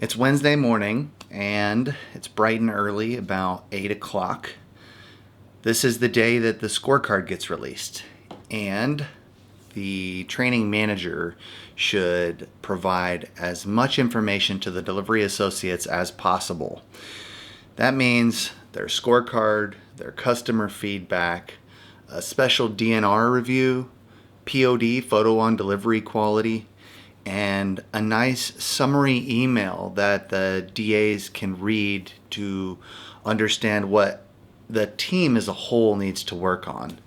It's Wednesday morning and it's bright and early, about 8 o'clock. This is the day that the scorecard gets released, and the training manager should provide as much information to the delivery associates as possible. That means their scorecard, their customer feedback, a special DNR review, POD, photo on delivery quality, and a nice summary email that the DAs can read to understand what the team as a whole needs to work on.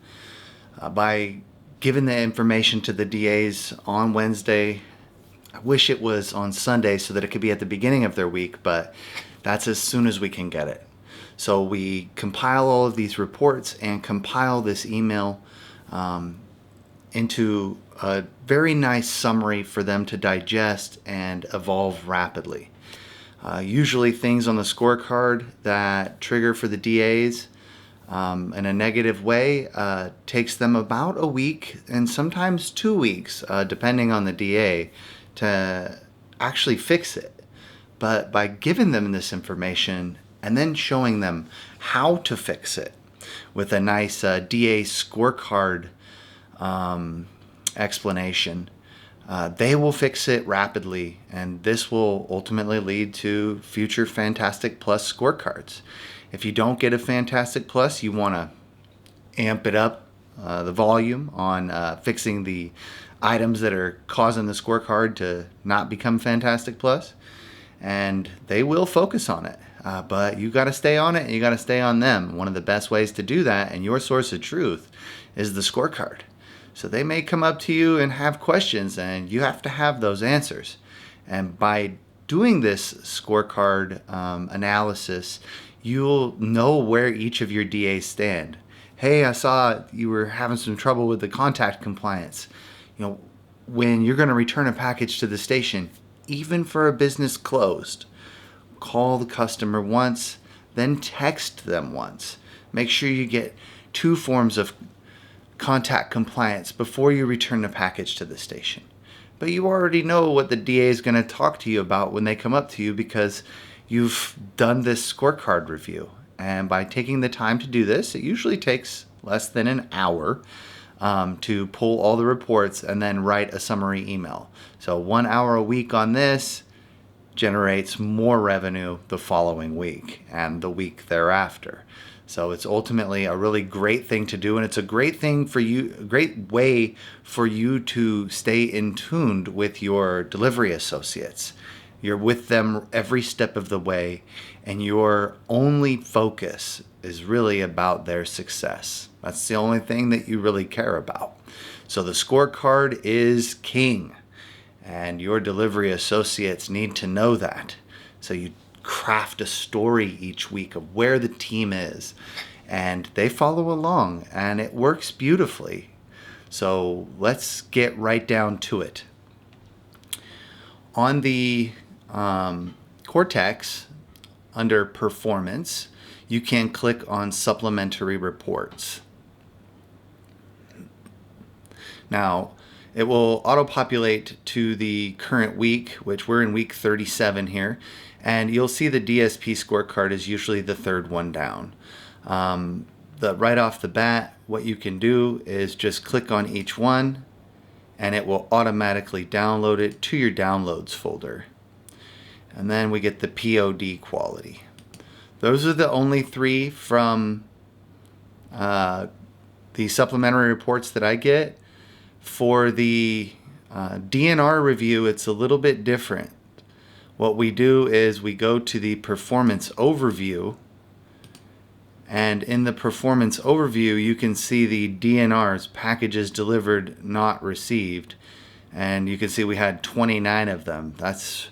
By giving the information to the DAs on Wednesday, I wish it was on Sunday so that it could be at the beginning of their week, but that's as soon as we can get it. So we compile all of these reports and compile this email into a very nice summary for them to digest and evolve rapidly. Usually things on the scorecard that trigger for the DAs in a negative way takes them about a week and sometimes 2 weeks, depending on the DA, to actually fix it. But by giving them this information and then showing them how to fix it with a nice DA scorecard explanation, they will fix it rapidly, and this will ultimately lead to future Fantastic Plus scorecards. If you don't get a Fantastic Plus, you want to amp it up, the volume on fixing the items that are causing the scorecard to not become Fantastic Plus, and they will focus on it. But you got to stay on it, and you got to stay on them. One of the best ways to do that, and your source of truth, is the scorecard. So they may come up to you and have questions, and you have to have those answers. And by doing this scorecard analysis, you'll know where each of your DAs stand. Hey, I saw you were having some trouble with the contact compliance. When you're going to return a package to the station, even for a business closed, call the customer once, then text them once. Make sure you get 2 forms of contact compliance before you return the package to the station. But you already know what the DA is going to talk to you about when they come up to you, because you've done this scorecard review. And by taking the time to do this, it usually takes less than an hour to pull all the reports and then write a summary email. So 1 hour a week on this generates more revenue the following week and the week thereafter. So it's ultimately a really great thing to do, and it's a great thing for you, a great way for you to stay in tuned with your delivery associates. You're with them every step of the way, and your only focus is really about their success. That's the only thing that you really care about. So the scorecard is king, and your delivery associates need to know that. So you craft a story each week of where the team is, and they follow along, and it works beautifully. So let's get right down to it. On the Cortex, under Performance, you can click on Supplementary Reports. Now, it will auto-populate to the current week, which we're in week 37 here, and you'll see the DSP scorecard is usually the third one down. Right off the bat, what you can do is just click on each one, and it will automatically download it to your downloads folder. And then we get the POD quality. Those are the only 3 from the supplementary reports that I get. For the DNR review, it's a little bit different. What we do is we go to the performance overview, and in the performance overview you can see the DNRs, packages delivered not received, and you can see we had 29 of them. That's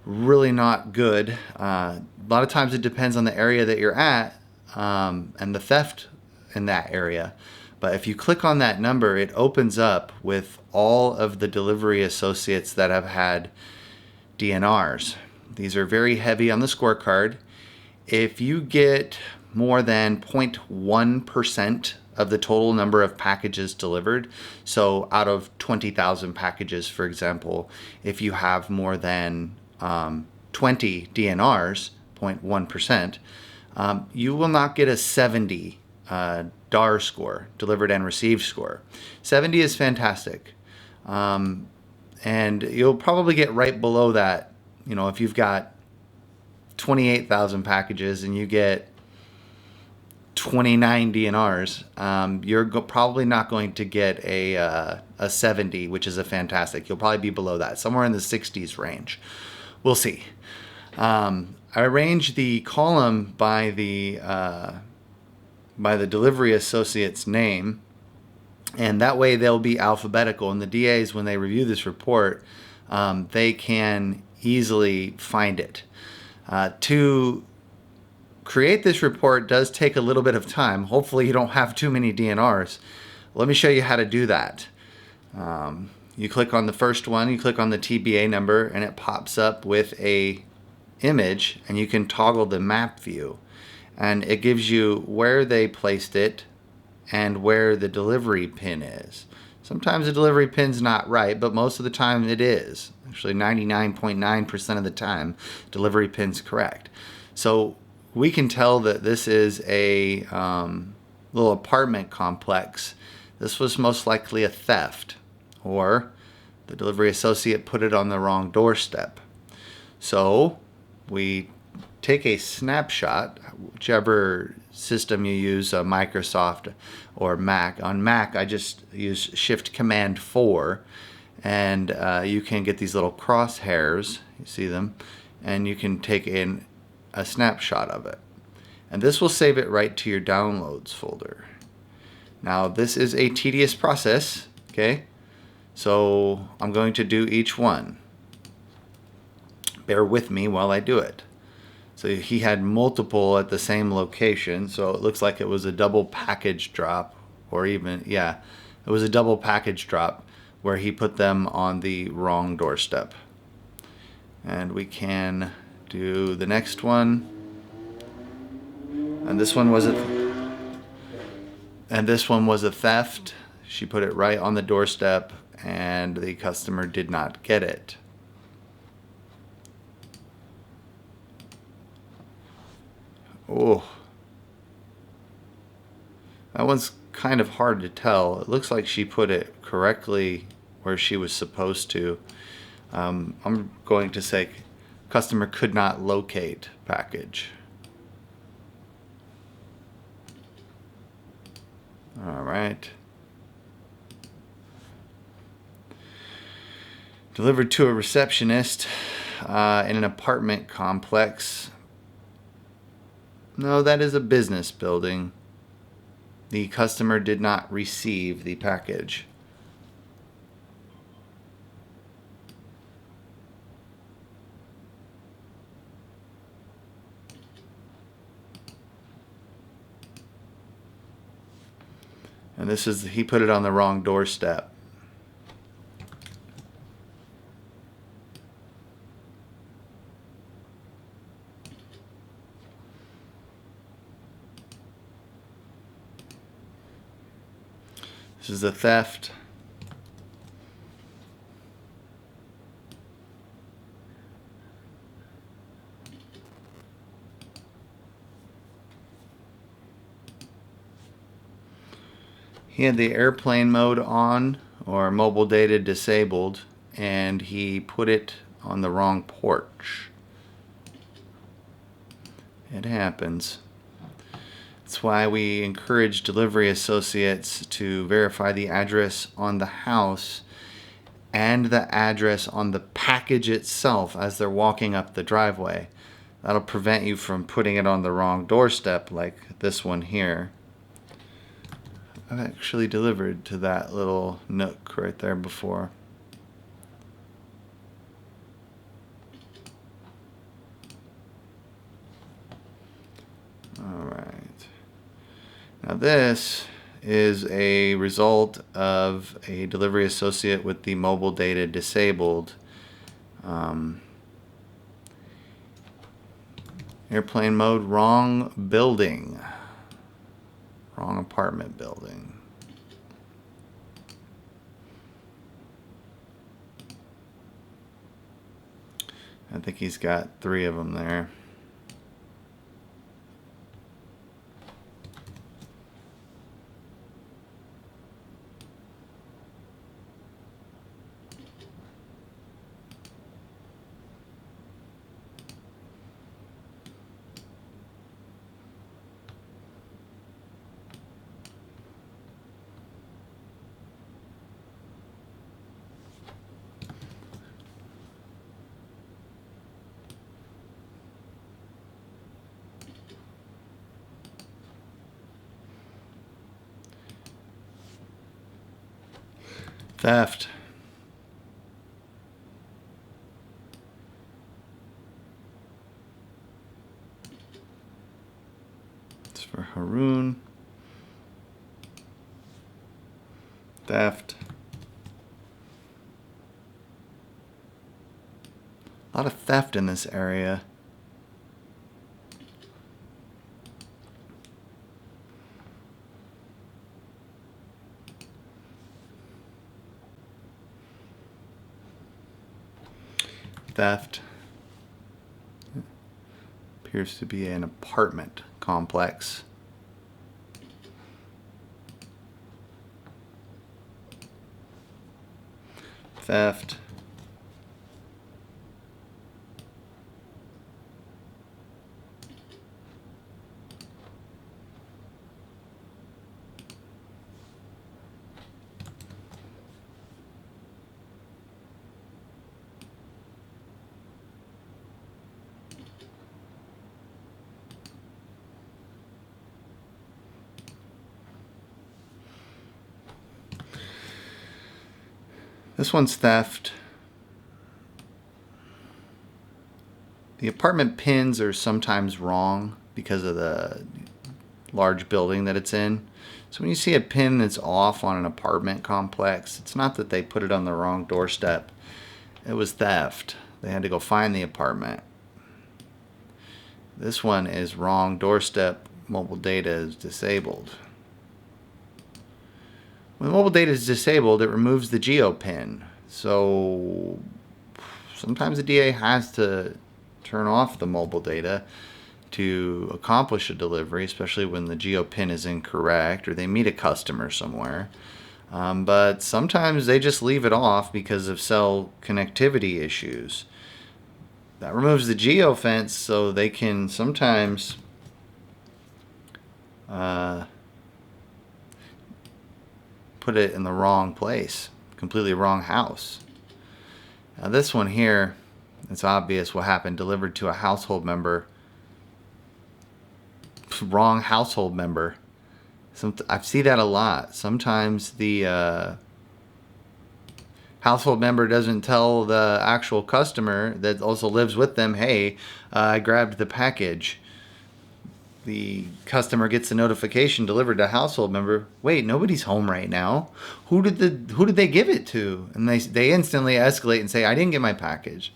really not good. A lot of times it depends on the area that you're at and the theft in that area. But if you click on that number, it opens up with all of the delivery associates that have had DNRs. These are very heavy on the scorecard. If you get more than 0.1% of the total number of packages delivered, so out of 20,000 packages, for example, if you have more than 20 DNRs, 0.1%, you will not get a 70 DAR score, delivered and received score. 70 is fantastic. And you'll probably get right below that. You know, if you've got 28,000 packages and you get 29 DNRs, you're probably not going to get a 70, which is a fantastic. You'll probably be below that, somewhere in the 60s range. We'll see. I arranged the column by the delivery associate's name, and that way they'll be alphabetical. And the DAs, when they review this report, they can easily find it. To create this report does take a little bit of time. Hopefully you don't have too many DNRs. Let me show you how to do that. You click on the first one, you click on the TBA number, and it pops up with a image, and you can toggle the map view. And it gives you where they placed it and where the delivery pin is. Sometimes the delivery pin's not right, but most of the time it is. Actually 99.9% of the time, delivery pin's correct. So we can tell that this is a little apartment complex. This was most likely a theft, or the delivery associate put it on the wrong doorstep. So we take a snapshot, whichever system you use, Microsoft or Mac. On Mac, I just use Shift Command 4, and you can get these little crosshairs, you see them, and you can take in a snapshot of it. And this will save it right to your downloads folder. Now, this is a tedious process, okay? So I'm going to do each one. Bear with me while I do it. So he had multiple at the same location, so it looks like it was a double package drop, or even, yeah, it was a double package drop where he put them on the wrong doorstep. And we can do the next one. And this one was a theft. She put it right on the doorstep, and the customer did not get it. Oh, that one's kind of hard to tell. It looks like she put it correctly where she was supposed to. I'm going to say customer could not locate package. All right. Delivered to a receptionist in an apartment complex. No, that is a business building. The customer did not receive the package. And this is, he put it on the wrong doorstep. This is a theft. He had the airplane mode on, or mobile data disabled, and he put it on the wrong porch. It happens. That's why we encourage delivery associates to verify the address on the house and the address on the package itself as they're walking up the driveway. That'll prevent you from putting it on the wrong doorstep like this one here. I've actually delivered to that little nook right there before. All right. Now this is a result of a delivery associate with the mobile data disabled. Airplane mode, wrong building. Wrong apartment building. I think he's got 3 of them there. Theft. It's for Haroon. Theft. A lot of theft in this area. Theft. Appears to be an apartment complex. Theft. This one's theft. The apartment pins are sometimes wrong because of the large building that it's in. So when you see a pin that's off on an apartment complex, it's not that they put it on the wrong doorstep. It was theft. They had to go find the apartment. This one is wrong doorstep. Mobile data is disabled. When mobile data is disabled, it removes the geo pin. So sometimes the DA has to turn off the mobile data to accomplish a delivery, especially when the geo pin is incorrect or they meet a customer somewhere. But sometimes they just leave it off because of cell connectivity issues. That removes the geo fence, so they can sometimes put it in the wrong place, completely wrong house. Now this one here, it's obvious what happened. Delivered to a household member. Wrong household member. I see that a lot. Sometimes the household member doesn't tell the actual customer that also lives with them, hey, I grabbed the package. The customer gets a notification delivered to a household member. Wait, nobody's home right now. Who did they give it to? And they instantly escalate and say, I didn't get my package.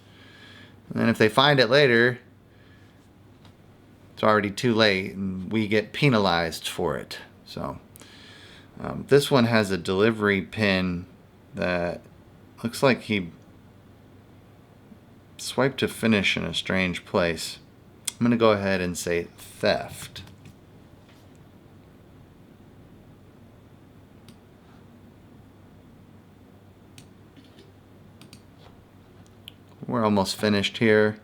And then if they find it later, it's already too late, and we get penalized for it. So this one has a delivery pin that looks like he swiped to finish in a strange place. I'm going to go ahead and say theft. We're almost finished here.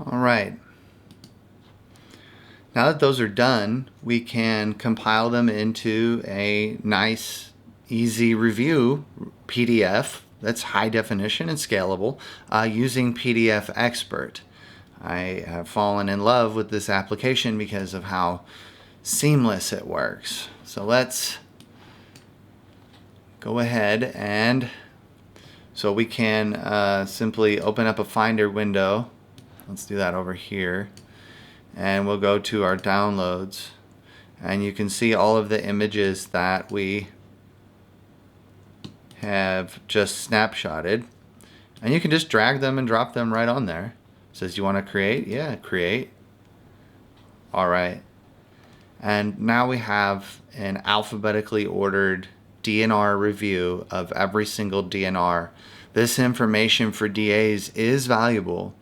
All right. Now that those are done, we can compile them into a nice, easy review PDF that's high definition and scalable using PDF Expert. I have fallen in love with this application because of how seamless it works. So let's go ahead and so we can simply open up a Finder window. Let's do that over here. And we'll go to our downloads. And you can see all of the images that we have just snapshotted. And you can just drag them and drop them right on there. It says you want to create? Yeah, create. All right. And now we have an alphabetically ordered DNR review of every single DNR. This information for DAs is valuable.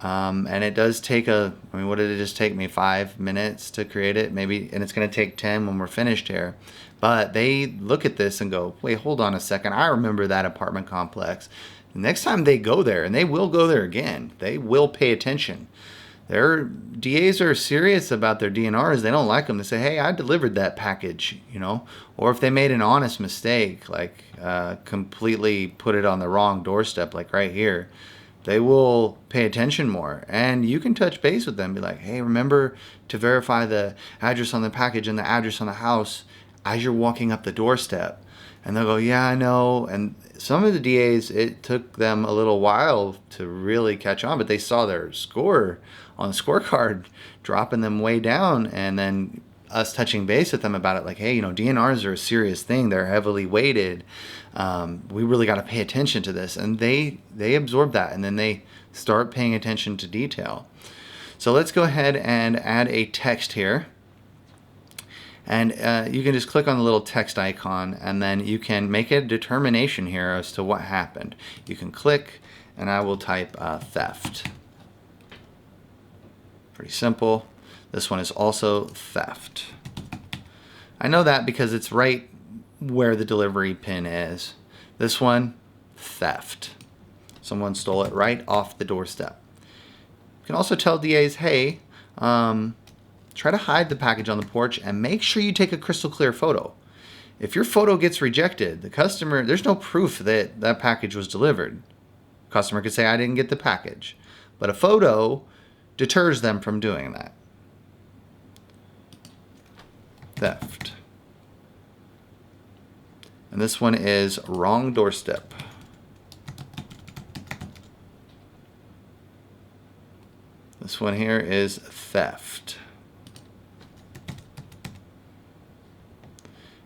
And it does take what did it just take me? 5 minutes to create it, maybe, and it's going to take 10 when we're finished here. But they look at this and go, wait, hold on a second. I remember that apartment complex. The next time they go there, and they will go there again, they will pay attention. Their DAs are serious about their DNRs. They don't like them. They say, hey, I delivered that package, or if they made an honest mistake, like completely put it on the wrong doorstep, like right here, they will pay attention more. And you can touch base with them, be like, hey, remember to verify the address on the package and the address on the house as you're walking up the doorstep. And they'll go, yeah, I know. And some of the DAs, it took them a little while to really catch on, but they saw their score on the scorecard dropping them way down, and then us touching base with them about it, like, hey, DNRs are a serious thing. They're heavily weighted. We really got to pay attention to this. And they absorb that, and then they start paying attention to detail. So let's go ahead and add a text here. And you can just click on the little text icon, and then you can make a determination here as to what happened. You can click, and I will type theft. Pretty simple. This one is also theft. I know that because it's right where the delivery pin is. This one, theft. Someone stole it right off the doorstep. You can also tell DAs, hey, try to hide the package on the porch and make sure you take a crystal clear photo. If your photo gets rejected, the customer, there's no proof that that package was delivered. Customer could say, I didn't get the package. But a photo deters them from doing that. Theft. And this one is wrong doorstep. This one here is theft.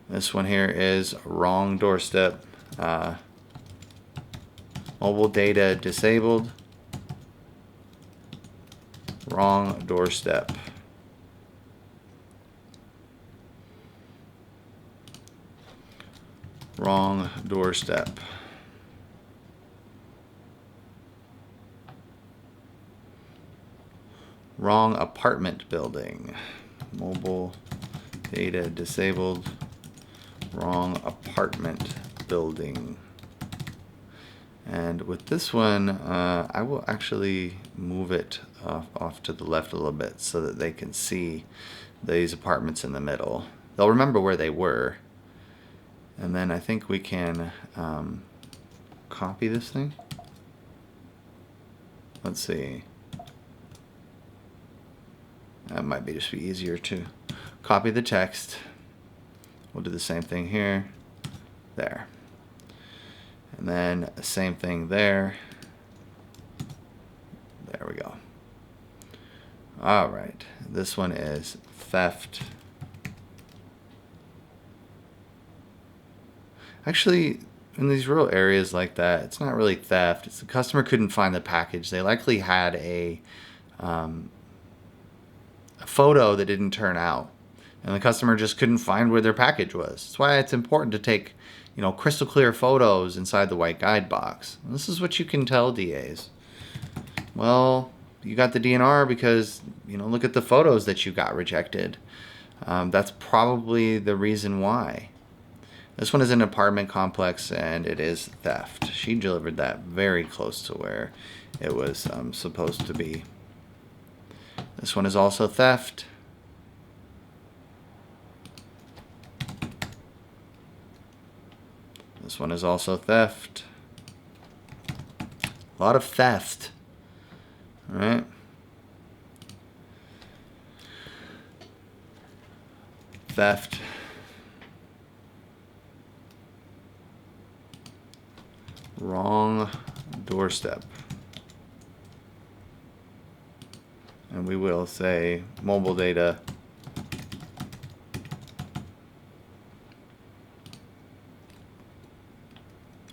This one here is wrong doorstep. Mobile data disabled. Wrong doorstep. Wrong doorstep. Wrong apartment building. Mobile data disabled. Wrong apartment building. And with this one, I will actually move it off to the left a little bit so that they can see these apartments in the middle. They'll remember where they were. And then I think we can copy this thing. Let's see. That might just be easier to copy the text. We'll do the same thing here. There. And then the same thing there. There we go. All right. This one is theft. Actually, in these rural areas like that, it's not really theft. It's the customer couldn't find the package. They likely had a photo that didn't turn out, and the customer just couldn't find where their package was. That's why it's important to take, crystal clear photos inside the white guide box. And this is what you can tell DAs. Well, you got the DNR because, look at the photos that you got rejected. That's probably the reason why. This one is an apartment complex, and it is theft. She delivered that very close to where it was supposed to be. This one is also theft. This one is also theft. A lot of theft. All right. Theft. Wrong doorstep. And we will say mobile data.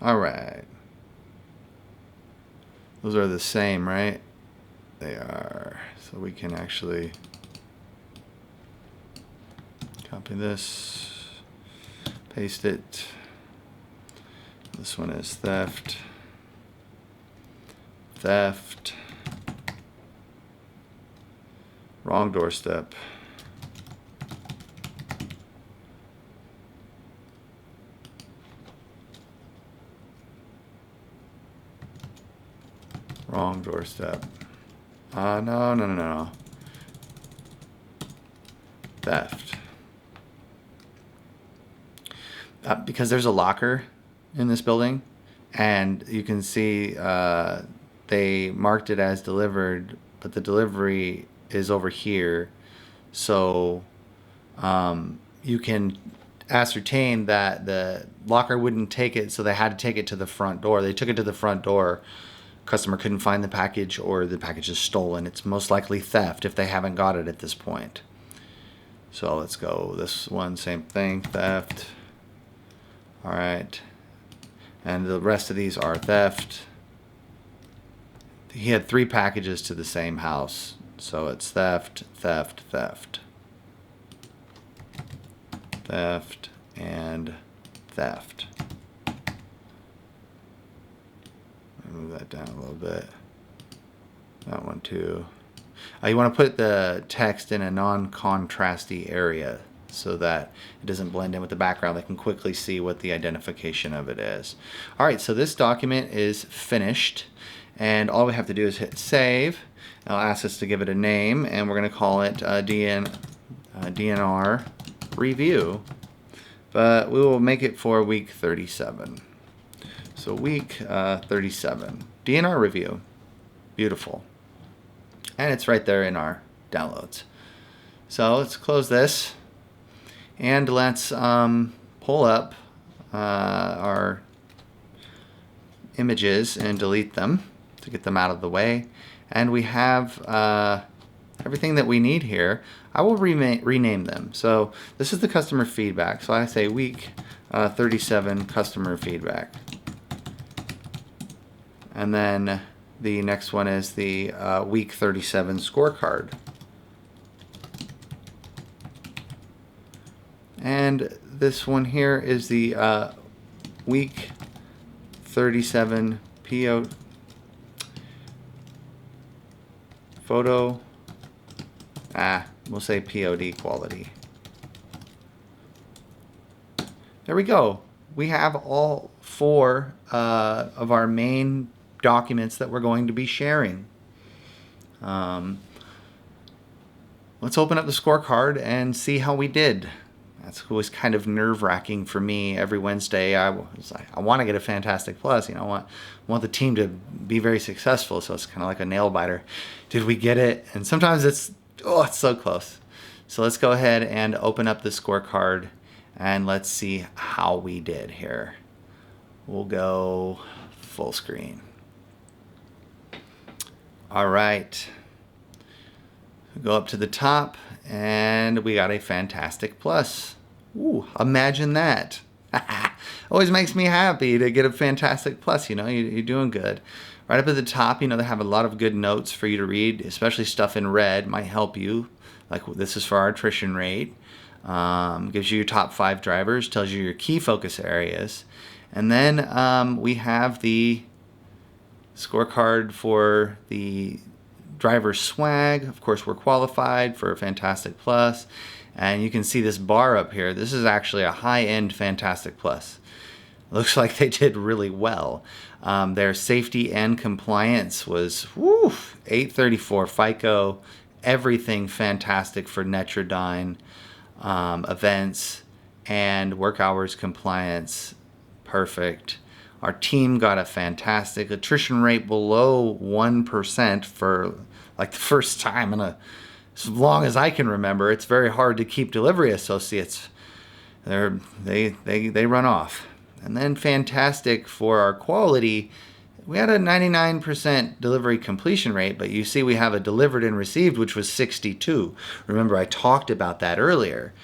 All right. Those are the same, right? They are. So we can actually copy this, paste it. This one is theft, theft, wrong doorstep, wrong doorstep. No. Theft. Because there's a locker in this building, and you can see they marked it as delivered, but the delivery is over here. So you can ascertain that the locker wouldn't take it, so they had to take it to the front door. They took it to the front door. Customer couldn't find the package, or the package is stolen. It's most likely theft if they haven't got it at this point. So let's go this one, same thing, theft. All right. And the rest of these are theft. He had 3 packages to the same house. So it's theft, theft, theft. Theft and theft. Move that down a little bit. That one too. You want to put the text in a non-contrasty area so that it doesn't blend in with the background. They can quickly see what the identification of it is. All right, so this document is finished, and all we have to do is hit save. It'll ask us to give it a name, and we're going to call it DNR review, but we will make it for week 37. So week 37, DNR review. Beautiful. And it's right there in our downloads. So let's close this, and let's pull up our images and delete them to get them out of the way. And we have everything that we need here. I will rename them. So this is the customer feedback. So I say week 37 customer feedback. And then the next one is the week 37 scorecard. And this one here is the week 37 PO photo. We'll say POD quality. There we go. We have all 4 of our main documents that we're going to be sharing. Let's open up the scorecard and see how we did. That's always kind of nerve-wracking for me. Every Wednesday, I was like, I want to get a fantastic plus. I want the team to be very successful. So it's kind of like a nail biter. Did we get it? And sometimes it's so close. So let's go ahead and open up the scorecard, and let's see how we did here. We'll go full screen. All right. Go up to the top, and we got a fantastic plus. Ooh, imagine that. Always makes me happy to get a fantastic plus. You're doing good. Right up at the top, they have a lot of good notes for you to read, especially stuff in red might help you. Like this is for our attrition rate. Gives you your top 5 drivers, tells you your key focus areas. And then we have the scorecard for the driver swag. Of course, we're qualified for a fantastic plus. And you can see this bar up here. This is actually a high-end fantastic plus. Looks like they did really well. Their safety and compliance was 834 FICO, everything fantastic for Netrodyne, events, and work hours compliance, perfect. Our team got a fantastic attrition rate below 1% for like the first time in as long as I can remember. It's very hard to keep delivery associates. They run off. And then fantastic for our quality. We had a 99% delivery completion rate, but you see we have a delivered and received, which was 62. Remember, I talked about that earlier.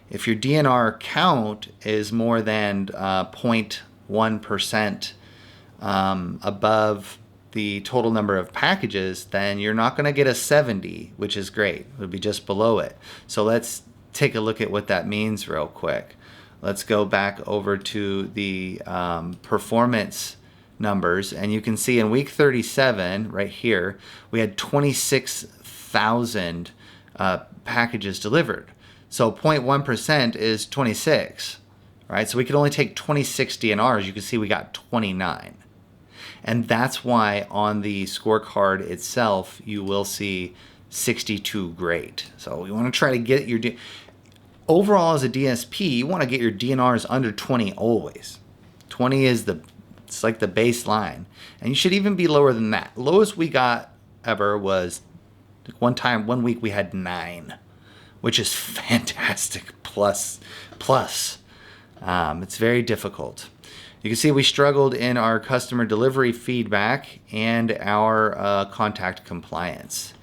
If your DNR count is more than 0.1% above the total number of packages, then you're not going to get a 70, which is great. It would be just below it. So let's take a look at what that means real quick. Let's go back over to the performance numbers, and you can see in week 37 right here we had 26,000 packages delivered. So 0.1% is 26, right? So we could only take 26 DNRs. You can see we got 29. And that's why on the scorecard itself, you will see 62 great. So you want to try to get your, overall as a DSP, you want to get your DNRs under 20 always. 20 is it's like the baseline. And you should even be lower than that. Lowest we got ever was one week we had 9, which is fantastic plus. It's very difficult. You can see we struggled in our customer delivery feedback and our contact compliance.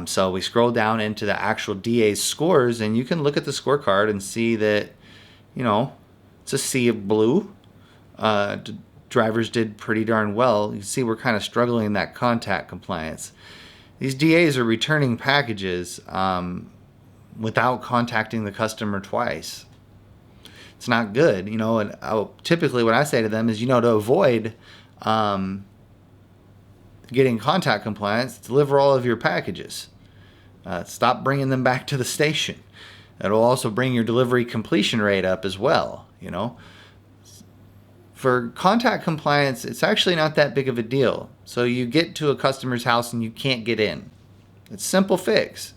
So we scroll down into the actual DA's scores, and you can look at the scorecard and see that, it's a sea of blue. Drivers did pretty darn well. You can see we're kind of struggling in that contact compliance. These DAs are returning packages without contacting the customer twice. It's not good, and typically what I say to them is, to avoid getting contact compliance, deliver all of your packages. Stop bringing them back to the station. It'll also bring your delivery completion rate up as well, For contact compliance, it's actually not that big of a deal. So you get to a customer's house and you can't get in. It's a simple fix.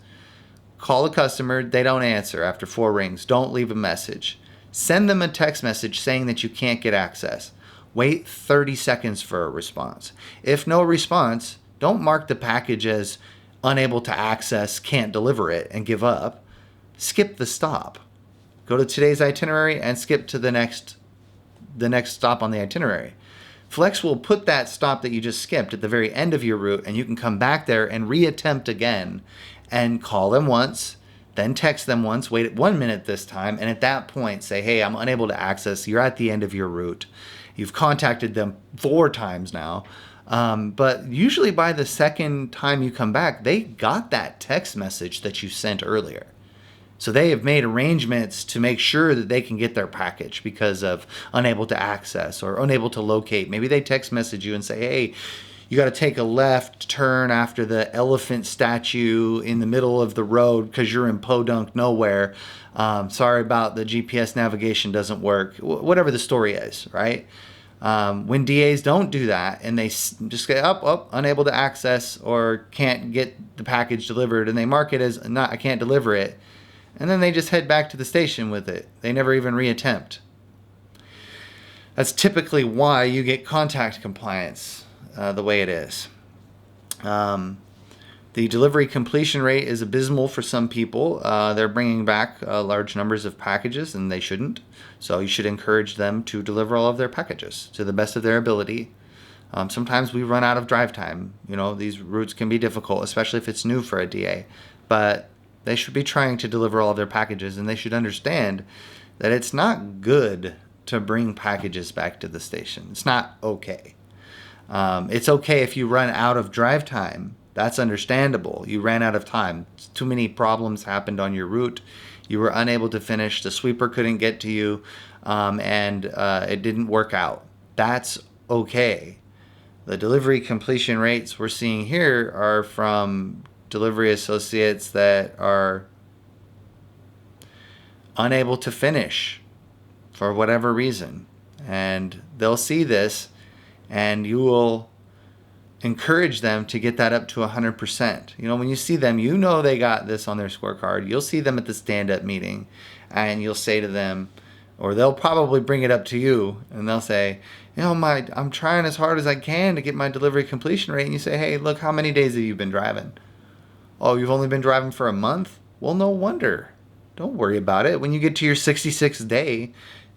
Call a customer, they don't answer after 4 rings. Don't leave a message. Send them a text message saying that you can't get access. Wait 30 seconds for a response. If no response, don't mark the package as unable to access, can't deliver it, and give up. Skip the stop. Go to today's itinerary and skip to the next stop on the itinerary. Flex will put that stop that you just skipped at the very end of your route, and you can come back there and reattempt again and call them once, then text them once, wait 1 minute this time, and at that point say, hey, I'm unable to access. You're at the end of your route. You've contacted them 4 times now. But usually by the second time you come back, they got that text message that you sent earlier. So they have made arrangements to make sure that they can get their package because of unable to access or unable to locate. Maybe they text message you and say, hey, you got to take a left turn after the elephant statue in the middle of the road because you're in Podunk nowhere. Sorry about the GPS navigation doesn't work. Whatever the story is, right? When DAs don't do that and they just get unable to access or can't get the package delivered, and they mark it as I can't deliver it, and then they just head back to the station with it. They never even reattempt. That's typically why you get contact compliance the way it is. The delivery completion rate is abysmal for some people. They're bringing back large numbers of packages, and they shouldn't. So you should encourage them to deliver all of their packages to the best of their ability. Sometimes we run out of drive time. These routes can be difficult, especially if it's new for a DA. But they should be trying to deliver all of their packages, and they should understand that it's not good to bring packages back to the station. It's not okay. It's okay if you run out of drive time. That's understandable. You ran out of time. Too many problems happened on your route. You were unable to finish. The sweeper couldn't get to you, and it didn't work out. That's okay. The delivery completion rates we're seeing here are from delivery associates that are unable to finish for whatever reason. And they'll see this, and you will encourage them to get that up to 100%. When you see them, they got this on their scorecard. You'll see them at the stand-up meeting, and you'll say to them, or they'll probably bring it up to you, and they'll say, I'm trying as hard as I can to get my delivery completion rate. And you say, hey, look, how many days have you been driving? Oh, you've only been driving for a month? Well, no wonder. Don't worry about it. When you get to your 66th day,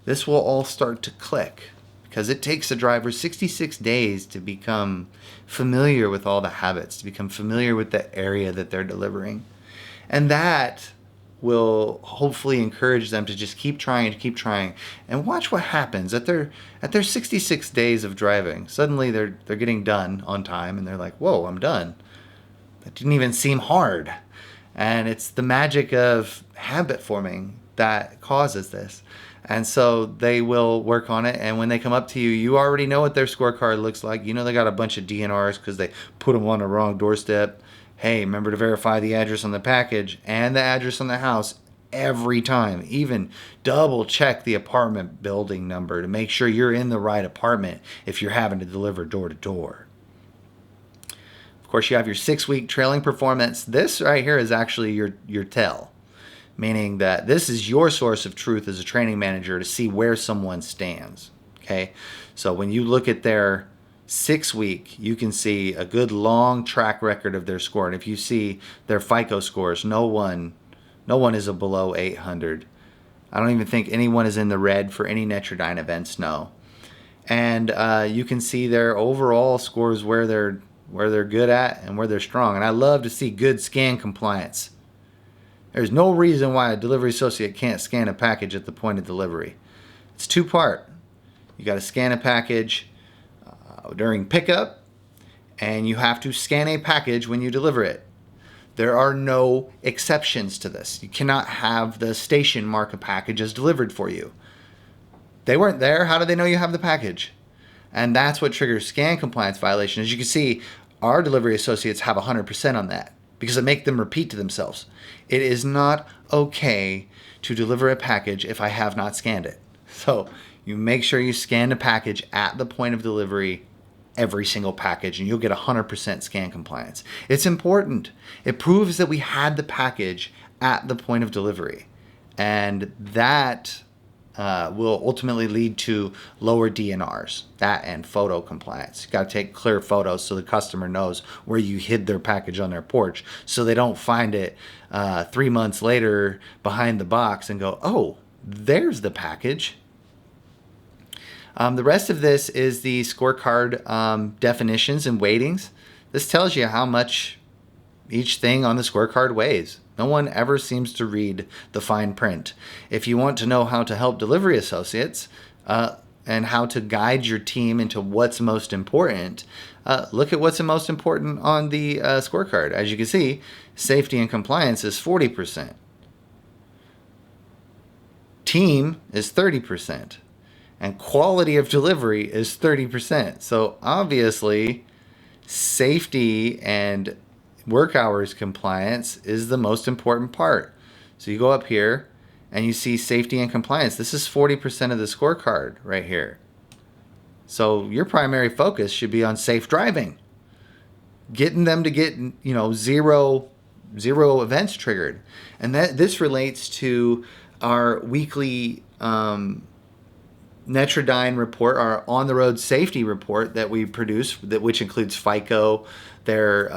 this will all start to click, because it takes a driver 66 days to become familiar with all the habits, to become familiar with the area that they're delivering. And that will hopefully encourage them to just keep trying, and watch what happens at their 66 days of driving. Suddenly they're getting done on time, and they're like, whoa, I'm done. That didn't even seem hard. And it's the magic of habit forming that causes this. And so they will work on it, and when they come up to you, you already know what their scorecard looks like. They got a bunch of DNRs because they put them on the wrong doorstep. Hey, remember to verify the address on the package and the address on the house every time. Even double check the apartment building number to make sure you're in the right apartment if you're having to deliver door to door. Of course, you have your 6-week trailing performance. This right here is actually your tell, meaning that this is your source of truth as a training manager to see where someone stands. Okay, so when you look at their 6-week, you can see a good long track record of their score. And if you see their FICO scores, no one is below 800. I don't even think anyone is in the red for any Netrodyne events. No. And you can see their overall scores, where they're good at and where they're strong. And I love to see good scan compliance. There's no reason why a delivery associate can't scan a package at the point of delivery. It's 2-part. You got to scan a package during pickup, and you have to scan a package when you deliver it. There are no exceptions to this. You cannot have the station mark a package as delivered for you. They weren't there. How do they know you have the package? And that's what triggers scan compliance violation. As you can see, our delivery associates have 100% on that, because it makes them repeat to themselves. It is not okay to deliver a package if I have not scanned it. So you make sure you scan the package at the point of delivery, every single package, and you'll get 100% scan compliance. It's important. It proves that we had the package at the point of delivery, and that will ultimately lead to lower DNRs, that and photo compliance. You got to take clear photos so the customer knows where you hid their package on their porch, so they don't find it 3 months later behind the box and go, oh, there's the package. The rest of this is the scorecard definitions and weightings. This tells you how much each thing on the scorecard weighs. No one ever seems to read the fine print. If you want to know how to help delivery associates and how to guide your team into what's most important, look at what's the most important on the scorecard. As you can see, safety and compliance is 40%. Team is 30%. And quality of delivery is 30%. So obviously, safety and work hours compliance is the most important part. So you go up here and you see safety and compliance. This is 40% of the scorecard right here. So your primary focus should be on safe driving, getting them to get zero events triggered. And this relates to our weekly Netrodyne report, our on-the-road safety report that we produce, which includes FICO, their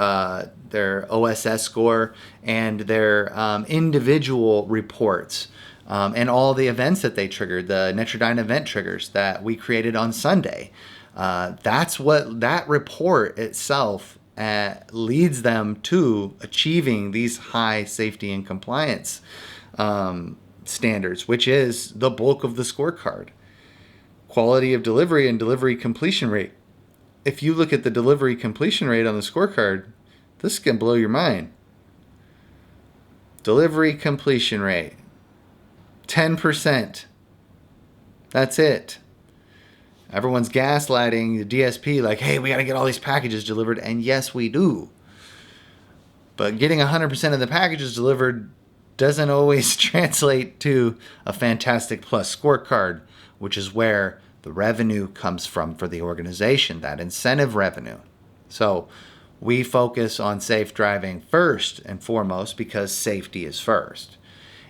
OSS score, and their individual reports, and all the events that they triggered, the Netrodyne event triggers that we created on Sunday. That's what that report itself leads them to achieving these high safety and compliance standards, which is the bulk of the scorecard. Quality of delivery and delivery completion rate. If you look at the delivery completion rate on the scorecard, this can blow your mind. Delivery completion rate, 10%. That's it. Everyone's gaslighting the DSP like, hey, we got to get all these packages delivered. And yes, we do. But getting 100% of the packages delivered doesn't always translate to a Fantastic Plus scorecard, which is where the revenue comes from for the organization, that incentive revenue. So we focus on safe driving first and foremost because safety is first.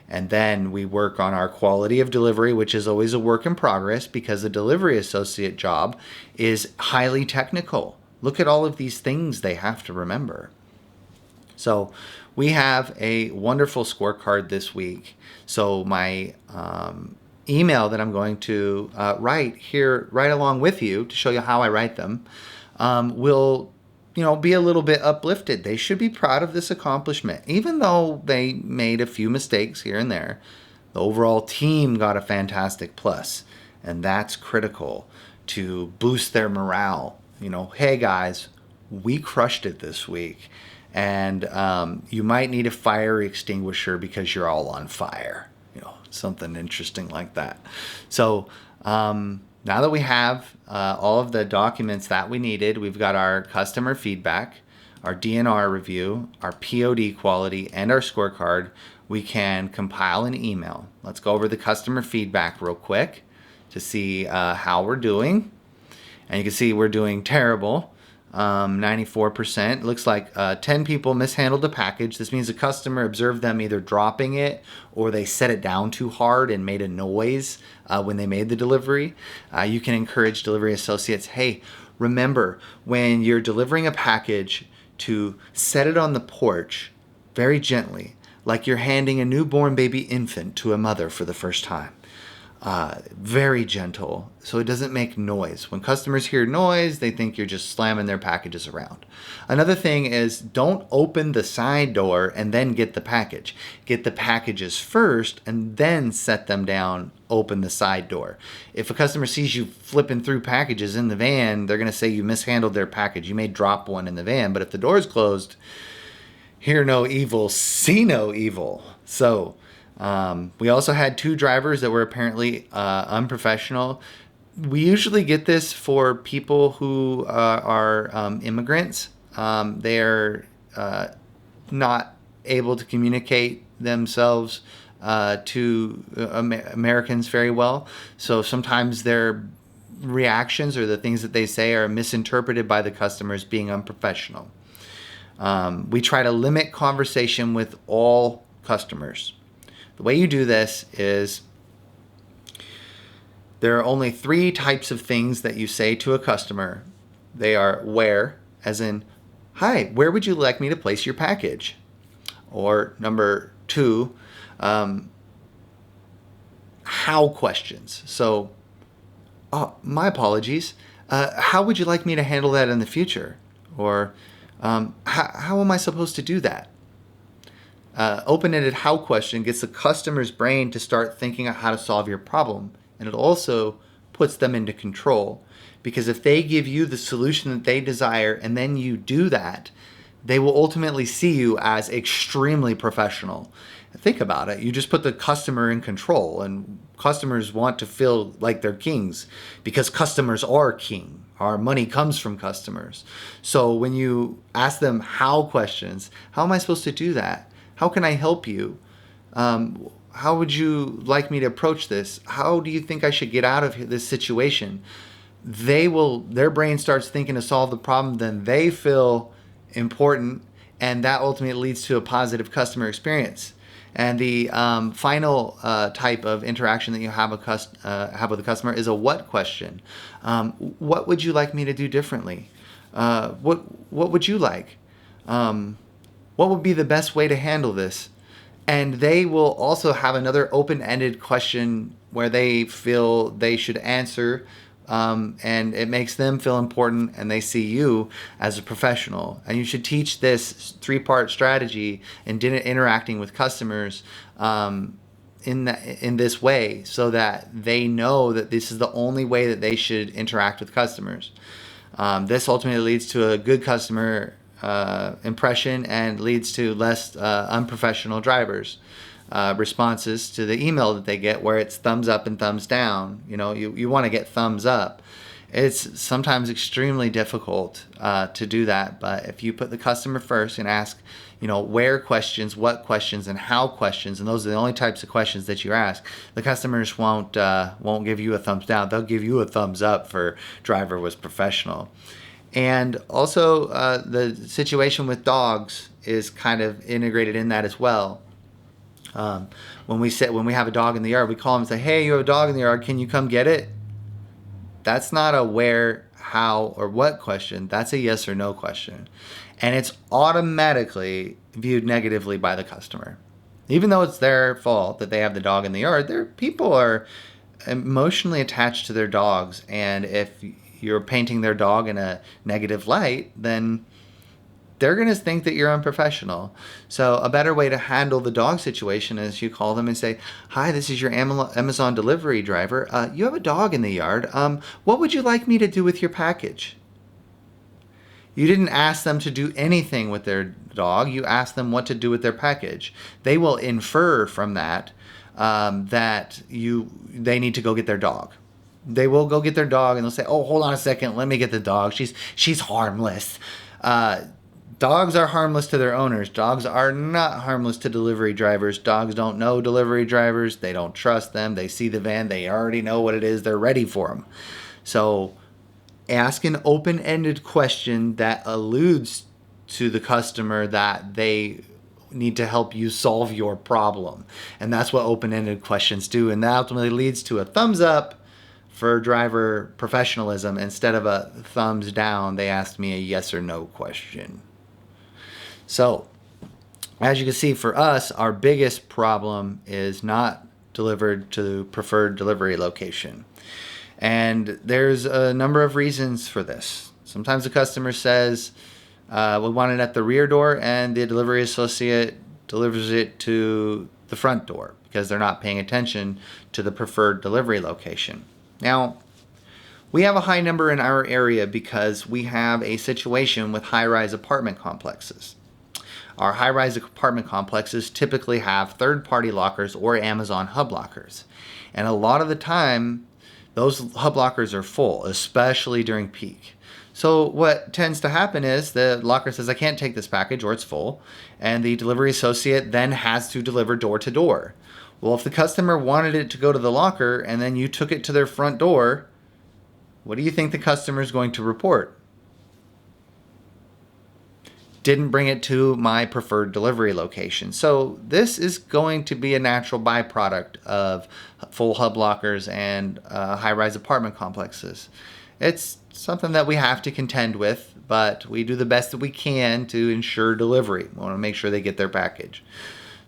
And then we work on our quality of delivery, which is always a work in progress because the delivery associate job is highly technical. Look at all of these things they have to remember. So we have a wonderful scorecard this week. So my email that I'm going to write here right along with you to show you how I write them will be a little bit uplifted. They should be proud of this accomplishment. Even though they made a few mistakes here and there, the overall team got a fantastic plus. And that's critical to boost their morale. Hey guys, we crushed it this week. And you might need a fire extinguisher because you're all on fire. Something interesting like that. So now that we have all of the documents that we needed, we've got our customer feedback, our DNR review, our POD quality, and our scorecard, we can compile an email. Let's go over the customer feedback real quick to see how we're doing. And you can see we're doing terrible. 94%. Looks like 10 people mishandled the package. This means the customer observed them either dropping it or they set it down too hard and made a noise when they made the delivery. You can encourage delivery associates, hey, remember when you're delivering a package to set it on the porch very gently, like you're handing a newborn baby infant to a mother for the first time. Very gentle, so it doesn't make noise. When customers hear noise, they think you're just slamming their packages around. Another thing is don't open the side door and then get the package. Get the packages first and then set them down, open the side door. If a customer sees you flipping through packages in the van, they're going to say you mishandled their package. You may drop one in the van, but if the door is closed, hear no evil, see no evil. So we also had 2 drivers that were apparently unprofessional. We usually get this for people who are immigrants. They're not able to communicate themselves to Americans very well. So sometimes their reactions or the things that they say are misinterpreted by the customers being unprofessional. We try to limit conversation with all customers. The way you do this is there are only 3 types of things that you say to a customer. They are where, as in, hi, where would you like me to place your package? Or number 2, how questions. So, my apologies. How would you like me to handle that in the future? Or how am I supposed to do that? Open-ended how question gets the customer's brain to start thinking of how to solve your problem. And it also puts them into control. Because if they give you the solution that they desire and then you do that, they will ultimately see you as extremely professional. Think about it. You just put the customer in control, and customers want to feel like they're kings because customers are king. Our money comes from customers. So when you ask them how questions, how am I supposed to do that? How can I help you? How would you like me to approach this? How do you think I should get out of this situation? Their brain starts thinking to solve the problem, then they feel important, and that ultimately leads to a positive customer experience. And the final type of interaction that you have with a customer is a what question. What would you like me to do differently? What would you like? What would be the best way to handle this? And they will also have another open-ended question where they feel they should answer, and it makes them feel important, and they see you as a professional. And you should teach this 3-part strategy in interacting with customers in this way, so that they know that this is the only way that they should interact with customers. This ultimately leads to a good customer impression and leads to less unprofessional drivers. Responses to the email that they get where it's thumbs up and thumbs down. You want to get thumbs up. It's sometimes extremely difficult to do that, but if you put the customer first and ask, where questions, what questions, and how questions, and those are the only types of questions that you ask, the customers won't give you a thumbs down. They'll give you a thumbs up for driver was professional. And also the situation with dogs is kind of integrated in that as well. When we have a dog in the yard, we call them and say, "Hey, you have a dog in the yard. Can you come get it?" That's not a where, how, or what question. That's a yes or no question. And it's automatically viewed negatively by the customer. Even though it's their fault that they have the dog in the yard, their people are emotionally attached to their dogs. And if you're painting their dog in a negative light, then they're going to think that you're unprofessional. So a better way to handle the dog situation is you call them and say, "Hi, this is your Amazon delivery driver. You have a dog in the yard. What would you like me to do with your package?" You didn't ask them to do anything with their dog. You asked them what to do with their package. They will infer from that that they need to go get their dog. They will go get their dog and they'll say, "Oh, hold on a second. Let me get the dog. She's harmless." Dogs are harmless to their owners. Dogs are not harmless to delivery drivers. Dogs don't know delivery drivers. They don't trust them. They see the van. They already know what it is. They're ready for them. So ask an open-ended question that alludes to the customer that they need to help you solve your problem. And that's what open-ended questions do. And that ultimately leads to a thumbs up for driver professionalism. Instead of a thumbs down, they asked me a yes or no question. So, as you can see, for us, our biggest problem is not delivered to the preferred delivery location. And there's a number of reasons for this. Sometimes the customer says, "We want it at the rear door," and the delivery associate delivers it to the front door because they're not paying attention to the preferred delivery location. Now, we have a high number in our area because we have a situation with high-rise apartment complexes. Our high-rise apartment complexes typically have third-party lockers or Amazon hub lockers. And a lot of the time, those hub lockers are full, especially during peak. So what tends to happen is the locker says, "I can't take this package," or it's full, and the delivery associate then has to deliver door to door. Well, if the customer wanted it to go to the locker and then you took it to their front door, what do you think the customer is going to report? Didn't bring it to my preferred delivery location. So this is going to be a natural byproduct of full hub lockers and high-rise apartment complexes. It's something that we have to contend with, but we do the best that we can to ensure delivery. We want to make sure they get their package.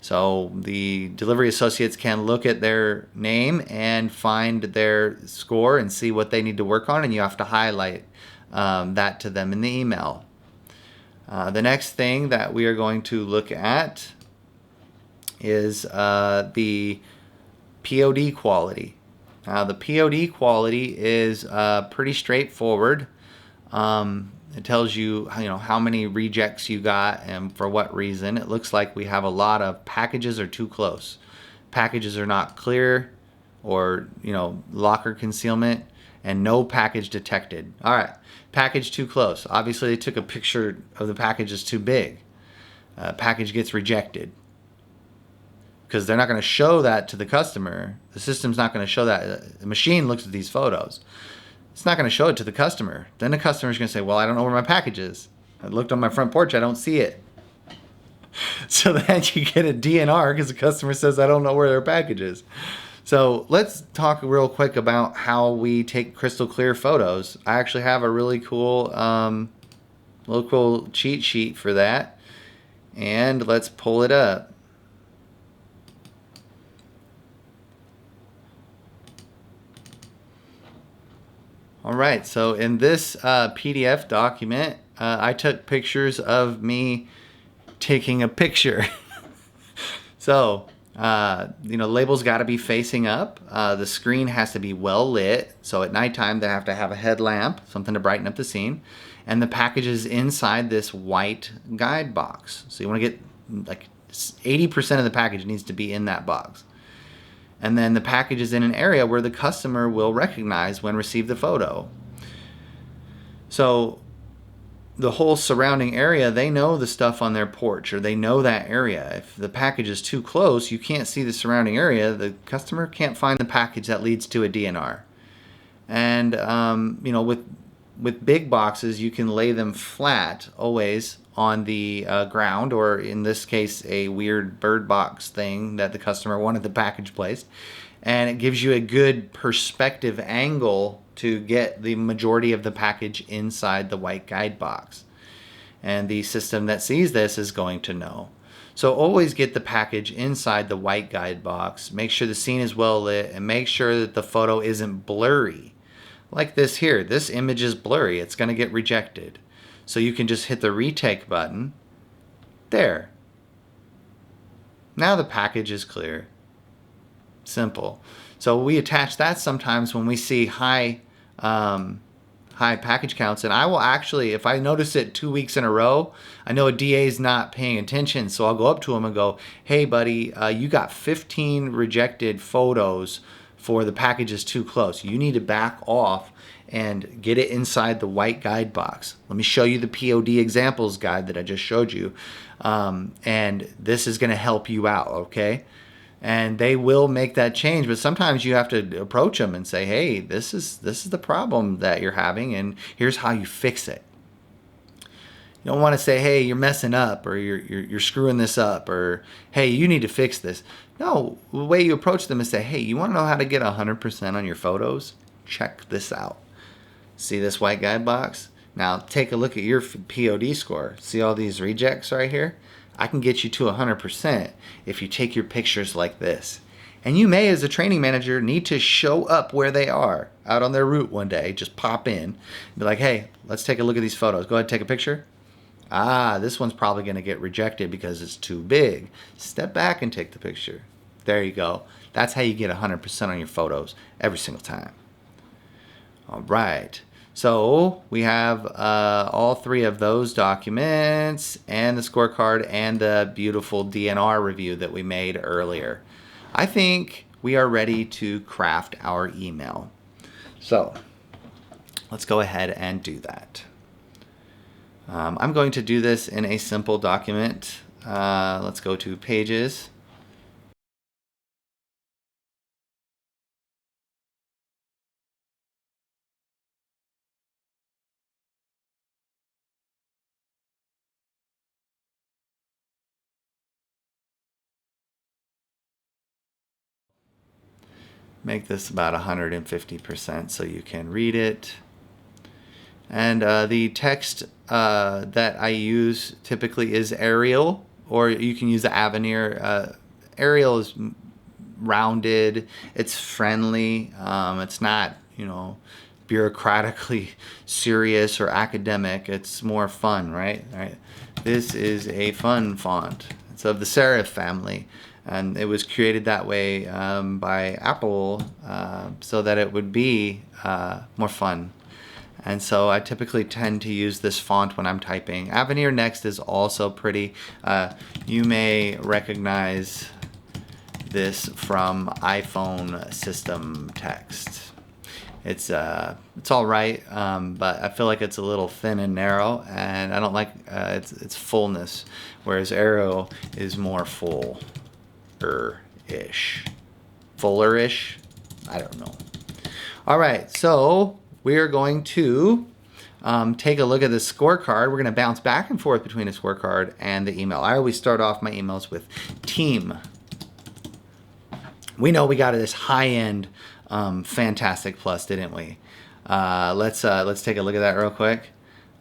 So the delivery associates can look at their name and find their score and see what they need to work on, and you have to highlight that to them in the email. The next thing that we are going to look at is the POD quality. The POD quality is pretty straightforward. It tells you, how many rejects you got and for what reason. It looks like we have a lot of packages are too close. Packages are not clear, or locker concealment, and no package detected. All right, package too close. Obviously, they took a picture of the package that's too big. Package gets rejected because they're not going to show that to the customer. The system's not going to show that. The machine looks at these photos. It's not going to show it to the customer. Then the customer's going to say, "Well, I don't know where my package is. I looked on my front porch. I don't see it." So then you get a DNR because the customer says, "I don't know where their package is." So let's talk real quick about how we take crystal clear photos. I actually have a really cool cheat sheet for that. And let's pull it up. All right, so in this PDF document, I took pictures of me taking a picture. So, labels got to be facing up. The screen has to be well lit. So at nighttime, they have to have a headlamp, something to brighten up the scene. And the package is inside this white guide box. So you want to get like 80% of the package needs to be in that box. And then the package is in an area where the customer will recognize when receive the photo. So the whole surrounding area, they know the stuff on their porch, or they know that area. If the package is too close, you can't see the surrounding area. The customer can't find the package that leads to a DNR. And, with with big boxes, you can lay them flat always on the ground, or in this case, a weird bird box thing that the customer wanted the package placed. And it gives you a good perspective angle to get the majority of the package inside the white guide box. And the system that sees this is going to know. So always get the package inside the white guide box. Make sure the scene is well lit, and make sure that the photo isn't blurry. Like this here, this image is blurry. It's going to get rejected. So you can just hit the retake button. There. Now the package is clear. Simple. So we attach that sometimes when we see high package counts, and I will actually, if I notice it 2 weeks in a row, I know a DA is not paying attention, so I'll go up to him and go, hey buddy, you got 15 rejected photos for the package is too close. You need to back off and get it inside the white guide box. Let me show you the POD examples guide that I just showed you, and this is going to help you out, okay? And they will make that change, but sometimes you have to approach them and say, hey, this is the problem that you're having, and here's how you fix it. You don't want to say, hey, you're messing up, or you're screwing this up, or hey, you need to fix this. No, the way you approach them is say, hey, you want to know how to get 100% on your photos? Check this out. See this white guide box? Now take a look at your POD score. See all these rejects right here? I can get you to 100% if you take your pictures like this. And you may, as a training manager, need to show up where they are, out on their route one day. Just pop in, be like, hey, let's take a look at these photos. Go ahead and take a picture. This one's probably going to get rejected because it's too big. Step back and take the picture. There you go. That's how you get 100% on your photos every single time. All right. So we have all three of those documents and the scorecard and the beautiful DNR review that we made earlier. I think we are ready to craft our email. So let's go ahead and do that. I'm going to do this in a simple document. Let's go to Pages. Make this about 150% so you can read it. And the text that I use typically is Arial, or you can use the Avenir. Arial is rounded, it's friendly, it's not, bureaucratically serious or academic. It's more fun, right? This is a fun font. It's of the serif family. And it was created that way by Apple so that it would be more fun. And so I typically tend to use this font when I'm typing. Avenir Next is also pretty. You may recognize this from iPhone system text. It's all right, but I feel like it's a little thin and narrow, and I don't like its fullness, whereas Arial is more full. Ish, fuller-ish, I don't know. All right, so we are going to take a look at the scorecard. We're going to bounce back and forth between the scorecard and the email. I always start off my emails with team. We know we got this high-end Fantastic Plus, didn't we? Let's take a look at that real quick.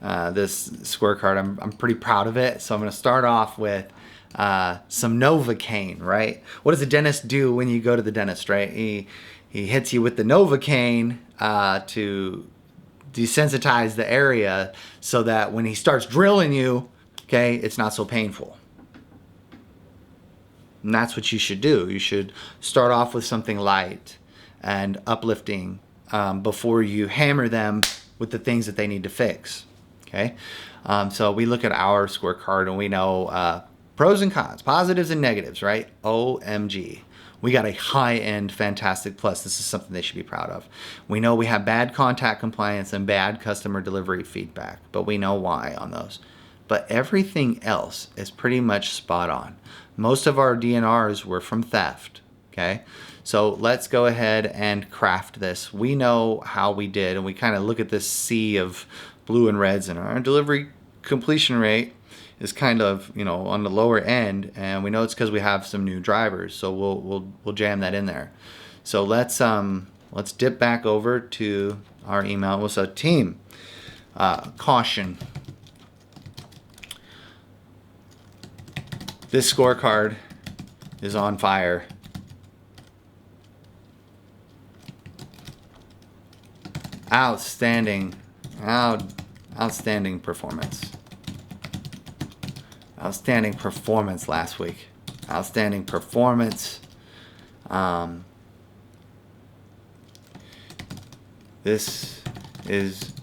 This scorecard, I'm pretty proud of it. So I'm going to start off with some Novocaine, right? What does a dentist do when you go to the dentist, right? He hits you with the Novocaine to desensitize the area so that when he starts drilling you, okay, it's not so painful. And that's what you should do. You should start off with something light and uplifting before you hammer them with the things that they need to fix, okay? So we look at our scorecard and we know pros and cons, positives and negatives, right? OMG. We got a high-end Fantastic Plus. This is something they should be proud of. We know we have bad contact compliance and bad customer delivery feedback, but we know why on those. But everything else is pretty much spot on. Most of our DNRs were from theft, okay? So let's go ahead and craft this. We know how we did, and we kind of look at this sea of blue and reds, and our delivery completion rate is kind of, you know, on the lower end, and we know it's because we have some new drivers. So we'll jam that in there. So let's dip back over to our email. We'll say team, caution. This scorecard is on fire. Outstanding performance. Outstanding performance last week. Outstanding performance. This is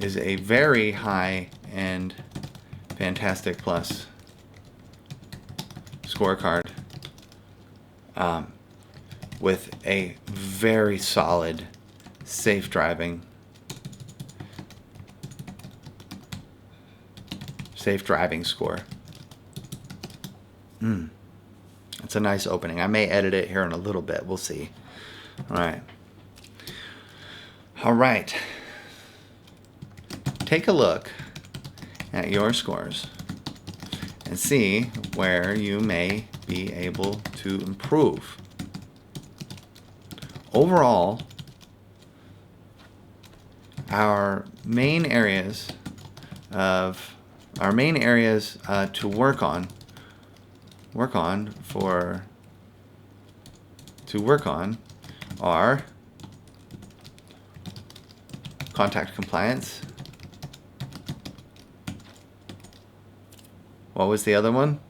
a very high and fantastic plus scorecard, with a very solid safe driving score. That's a nice opening. I may edit it here in a little bit. We'll see. All right. Take a look at your scores and see where you may be able to improve. Overall, our main areas to work on are contact compliance. What was the other one?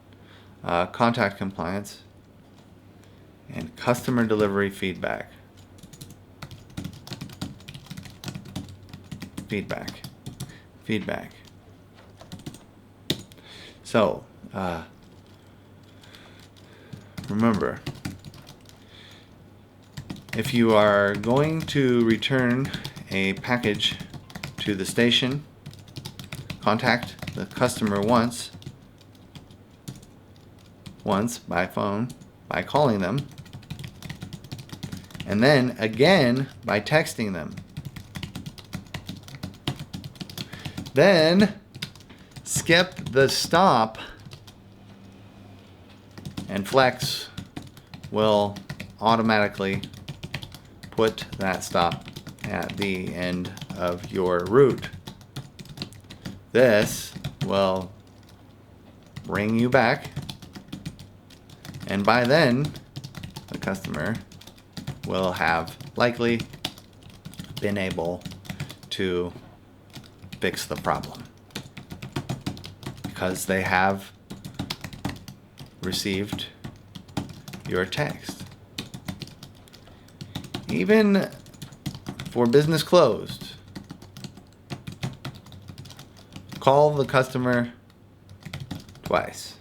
Contact compliance and customer delivery feedback. So, remember, if you are going to return a package to the station, contact the customer once by phone, by calling them, and then again by texting them. Then skip the stop, and Flex will automatically put that stop at the end of your route. This will bring you back, and by then the customer will have likely been able to fix the problem because they have received your text. Even for business closed, call the customer twice.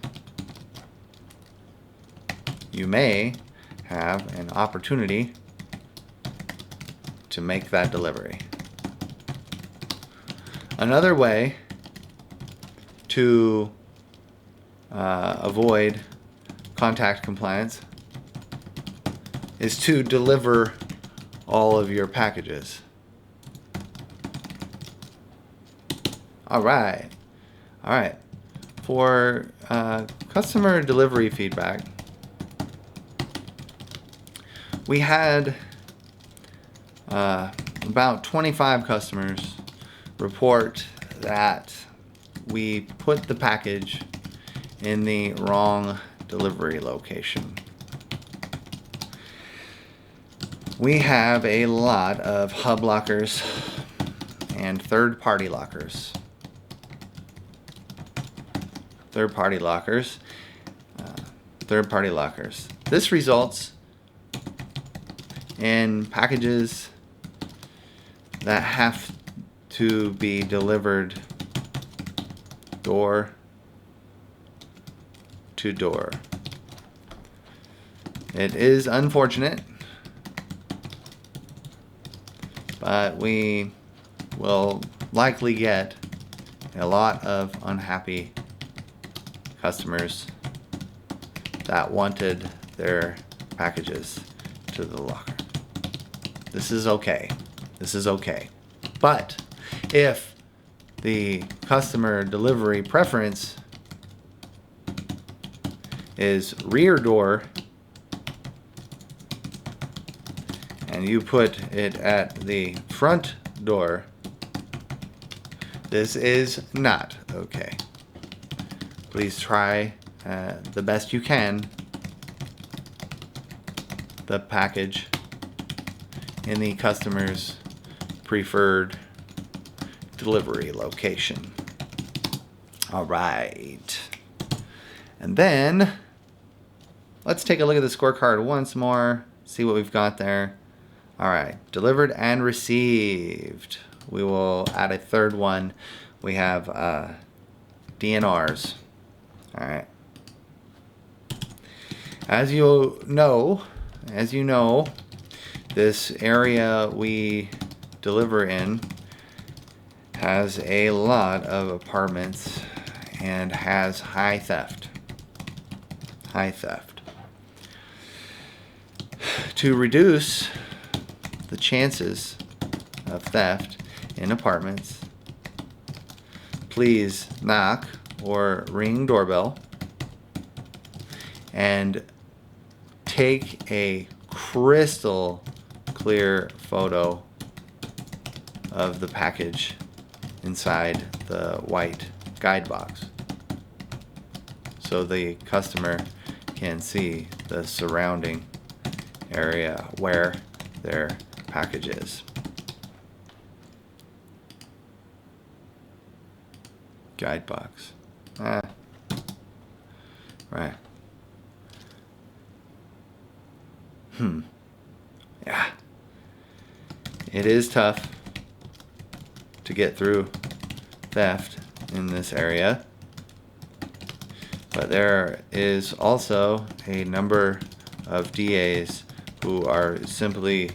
You may have an opportunity to make that delivery. Another way to avoid contact compliance is to deliver all of your packages. All right. For customer delivery feedback, we had about 25 customers report that we put the package in the wrong delivery location. We have a lot of hub lockers and third-party lockers. Third-party lockers. This results in packages that have to be delivered door to door. It is unfortunate, but we will likely get a lot of unhappy customers that wanted their packages to the locker. This is okay. This is okay. But if the customer delivery preference is rear door and you put it at the front door, this is not okay. Please try the best you can the package in the customer's preferred delivery location. All right. And then let's take a look at the scorecard once more, see what we've got there. All right, delivered and received. We will add a third one. We have DNRs. All right. As you know, this area we deliver in has a lot of apartments and has high theft. High theft. To reduce the chances of theft in apartments, please knock or ring doorbell and take a crystal clear photo of the package inside the white guide box so the customer can see the surrounding area where their package is. Guide box. Right. Yeah. It is tough to get through theft in this area, but there is also a number of DAs who are simply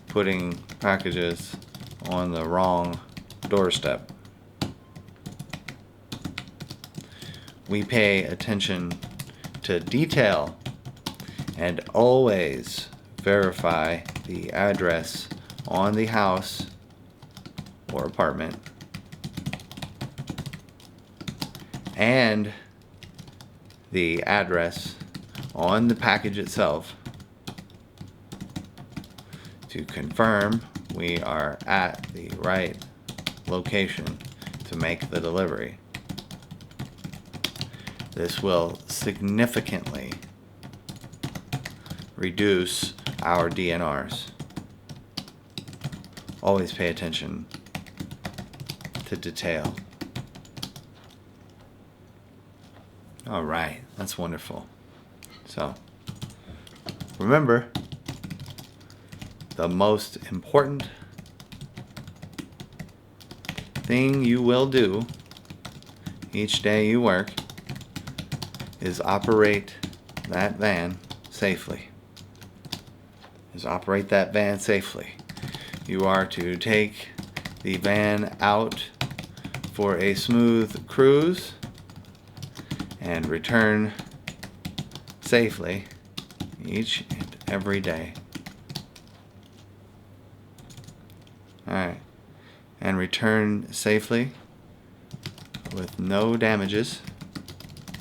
putting packages on the wrong doorstep. We pay attention to detail and always verify the address on the house or apartment and the address on the package itself to confirm we are at the right location to make the delivery. This will significantly reduce our DNRs. Always pay attention to detail. All right, that's wonderful. So, remember, the most important thing you will do each day you work is operate that van safely. You are to take the van out for a smooth cruise and return safely each and every day. Alright. And return safely with no damages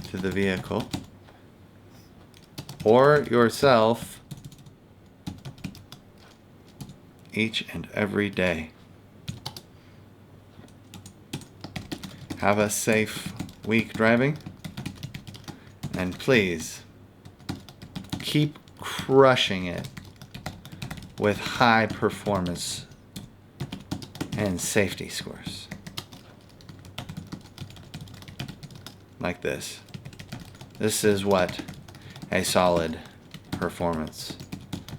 to the vehicle or yourself each and every day. Have a safe week driving, and please keep crushing it with high performance and safety scores like this. This is what a solid performance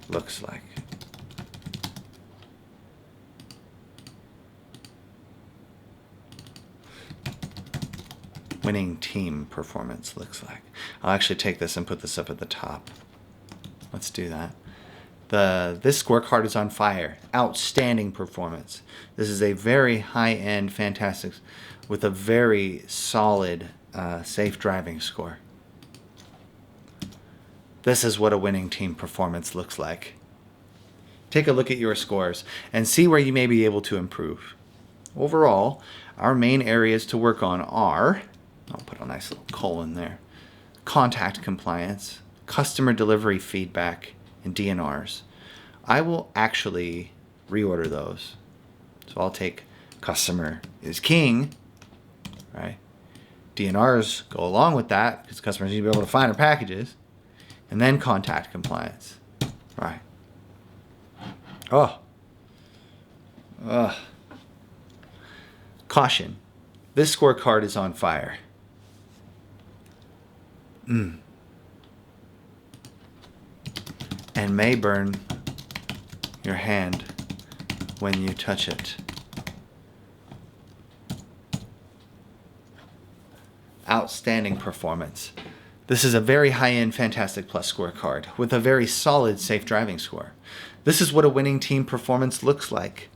looks like. Winning team performance looks like. I'll actually take this and put this up at the top. Let's do that. This scorecard is on fire. Outstanding performance. This is a very high-end, fantastic, with a very solid, safe driving score. This is what a winning team performance looks like. take a look at your scores and see where you may be able to improve. Overall, our main areas to work on are, I'll put a nice little colon there, contact compliance, customer delivery feedback, and DNRs. I will actually reorder those. So I'll take customer is king, right? DNRs go along with that because customers need to be able to find their packages. And then contact compliance, right? Caution, this scorecard is on fire. And may burn your hand when you touch it. Outstanding performance. This is a very high-end Fantastic Plus scorecard with a very solid safe driving score. This is what a winning team performance looks like.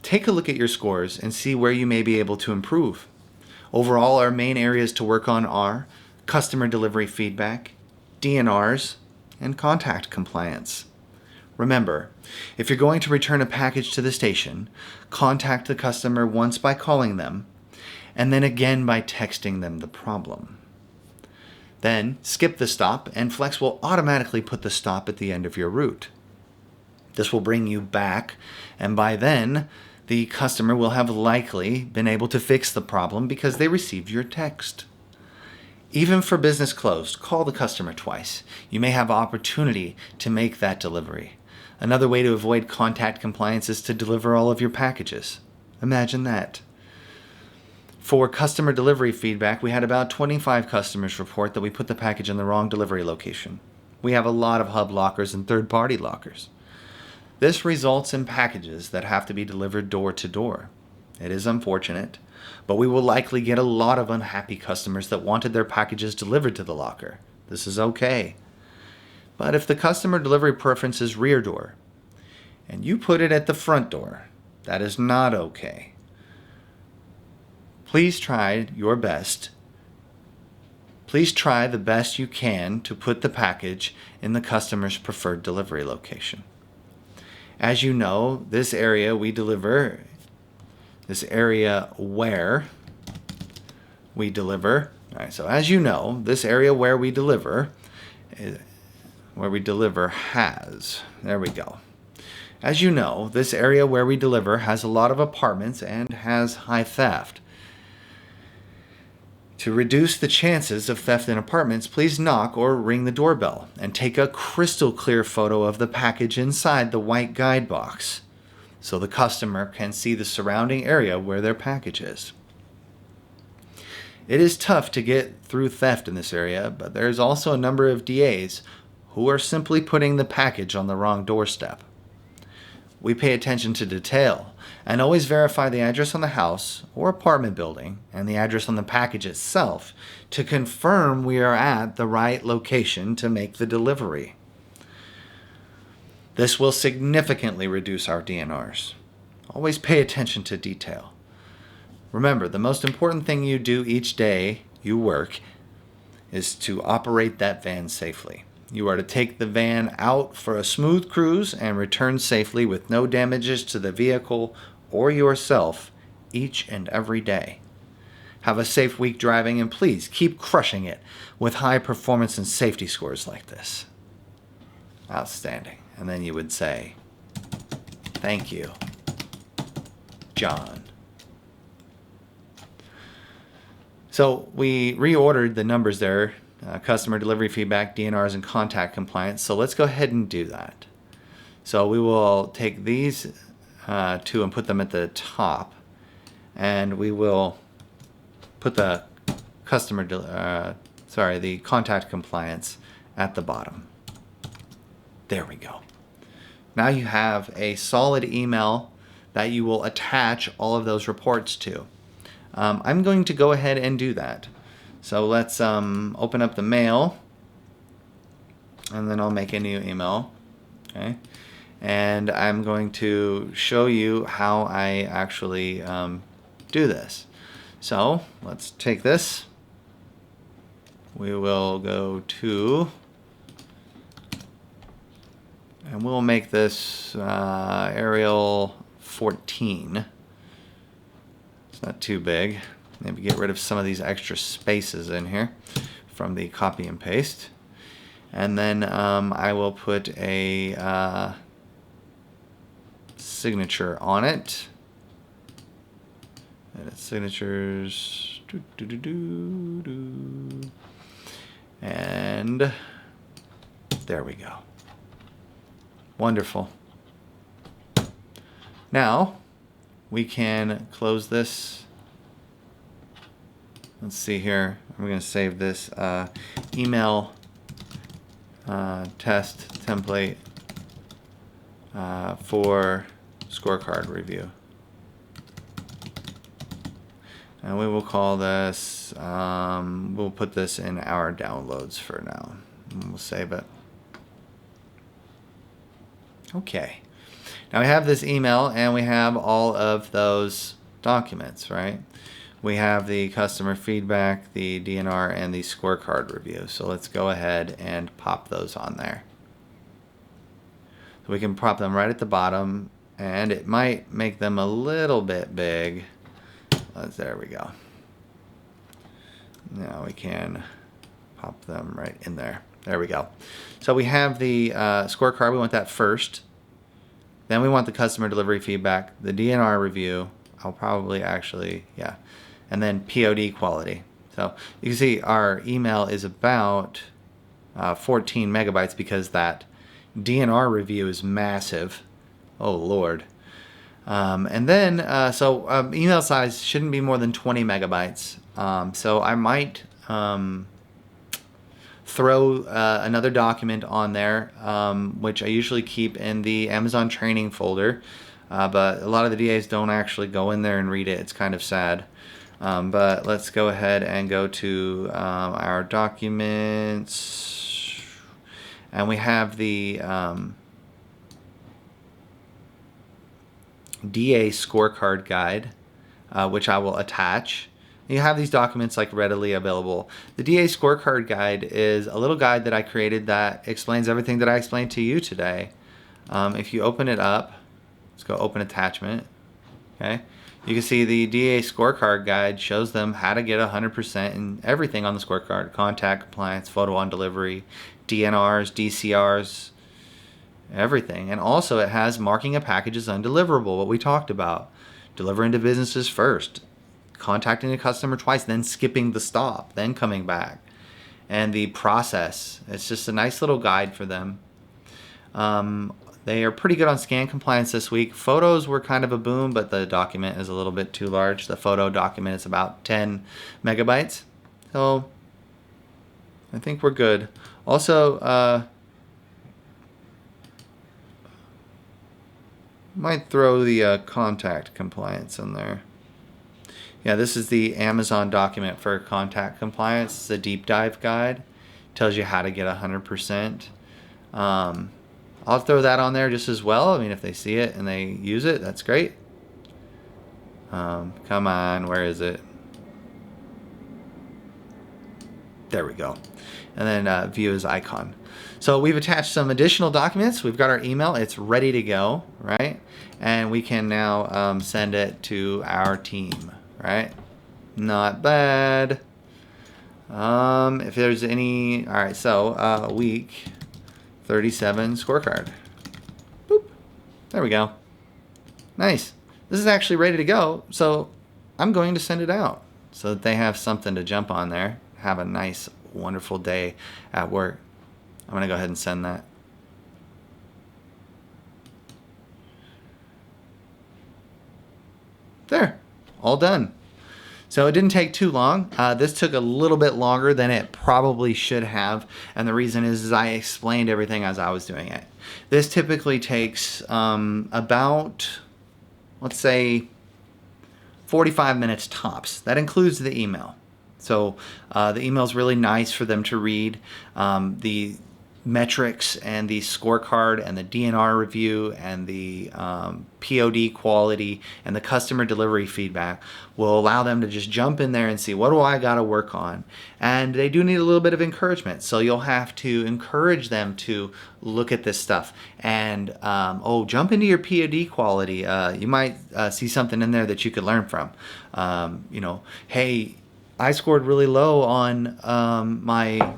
Take a look at your scores and see where you may be able to improve. Overall, our main areas to work on are customer delivery feedback, DNRs, and contact compliance. Remember, if you're going to return a package to the station, contact the customer once by calling them, and then again by texting them the problem. Then skip the stop, and Flex will automatically put the stop at the end of your route. This will bring you back, and by then, the customer will have likely been able to fix the problem because they received your text. Even for business closed, call the customer twice. You may have opportunity to make that delivery. Another way to avoid contact compliance is to deliver all of your packages. Imagine that. For customer delivery feedback, we had about 25 customers report that we put the package in the wrong delivery location. We have a lot of hub lockers and third-party lockers. This results in packages that have to be delivered door to door. It is unfortunate, but we will likely get a lot of unhappy customers that wanted their packages delivered to the locker. This is okay. But if the customer delivery preference is rear door, and you put it at the front door, that is not okay. Please try your best. Please try the best you can to put the package in the customer's preferred delivery location. As you know, this area where we deliver, so as you know, this area where we deliver has, there we go. As you know, this area where we deliver has a lot of apartments and has high theft. To reduce the chances of theft in apartments, please knock or ring the doorbell and take a crystal clear photo of the package inside the white guide box so the customer can see the surrounding area where their package is. It is tough to get through theft in this area, but there is also a number of DAs who are simply putting the package on the wrong doorstep. We pay attention to detail and always verify the address on the house or apartment building and the address on the package itself to confirm we are at the right location to make the delivery. This will significantly reduce our DNRs. Always pay attention to detail. Remember, the most important thing you do each day you work is to operate that van safely. You are to take the van out for a smooth cruise and return safely with no damages to the vehicle or yourself each and every day. Have a safe week driving, and please keep crushing it with high performance and safety scores like this. Outstanding. And then you would say, thank you, John. So we reordered the numbers there. Customer delivery feedback, DNRs, and contact compliance. So let's go ahead and do that. So we will take these two and put them at the top, and we will put the the contact compliance at the bottom. There we go. Now you have a solid email that you will attach all of those reports to. I'm going to go ahead and do that. So let's open up the mail, and then I'll make a new email, okay? And I'm going to show you how I actually do this. So let's take this. We will go to And we'll make this Arial 14. It's not too big. Maybe get rid of some of these extra spaces in here from the copy and paste. And then I will put a signature on it. Edit signatures. And there we go. Wonderful. Now we can close this. Let's see here. We're going to save this email test template for scorecard review. And we will call this, we'll put this in our downloads for now. And we'll save it. Okay. Now we have this email and we have all of those documents, right? We have the customer feedback, the DNR, and the scorecard review. So let's go ahead and pop those on there. So we can pop them right at the bottom, and it might make them a little bit big. There we go. Now we can pop them right in there. There we go. So we have the scorecard. We want that first. Then we want the customer delivery feedback, the DNR review. I'll probably actually, yeah. And then POD quality. So you can see our email is about 14 megabytes because that DNR review is massive. Oh, Lord. And then, email size shouldn't be more than 20 megabytes. So I might throw another document on there, which I usually keep in the Amazon training folder. But a lot of the DAs don't actually go in there and read it. It's kind of sad. But let's go ahead and go to our documents. And we have the DA scorecard guide, which I will attach. You have these documents like readily available. The DA scorecard guide is a little guide that I created that explains everything that I explained to you today. If you open it up, let's go open attachment. Okay, you can see the DA scorecard guide shows them how to get 100% in everything on the scorecard: contact, compliance, photo on delivery, DNRs, DCRs, everything. And also it has marking a package as undeliverable, what we talked about. Delivering to businesses first, contacting a customer twice, then skipping the stop, then coming back. And the process, it's just a nice little guide for them. They are pretty good on scan compliance this week. Photos were kind of a boom, but the document is a little bit too large. The photo document is about 10 megabytes. So I think we're good. Also, might throw the contact compliance in there. Yeah, this is the Amazon document for contact compliance. It's a deep dive guide. Tells you how to get 100%. I'll throw that on there just as well. I mean, if they see it and they use it, that's great. Come on, where is it? There we go. And then view as icon. So we've attached some additional documents. We've got our email. It's ready to go, right? And we can now send it to our team, right? Not bad. If there's any, all right, so week 37 scorecard. Boop. There we go. Nice. This is actually ready to go, so I'm going to send it out so that they have something to jump on there. Have a nice, wonderful day at work. I'm going to go ahead and send that. There. All done. So it didn't take too long. This took a little bit longer than it probably should have. And the reason is I explained everything as I was doing it. This typically takes about, let's say, 45 minutes tops. That includes the email. So the email is really nice for them to read. The metrics and the scorecard and the DNR review and the POD quality and the customer delivery feedback will allow them to just jump in there and see, what do I got to work on? And they do need a little bit of encouragement. So you'll have to encourage them to look at this stuff and, jump into your POD quality. You might see something in there that you could learn from. Hey, I scored really low on my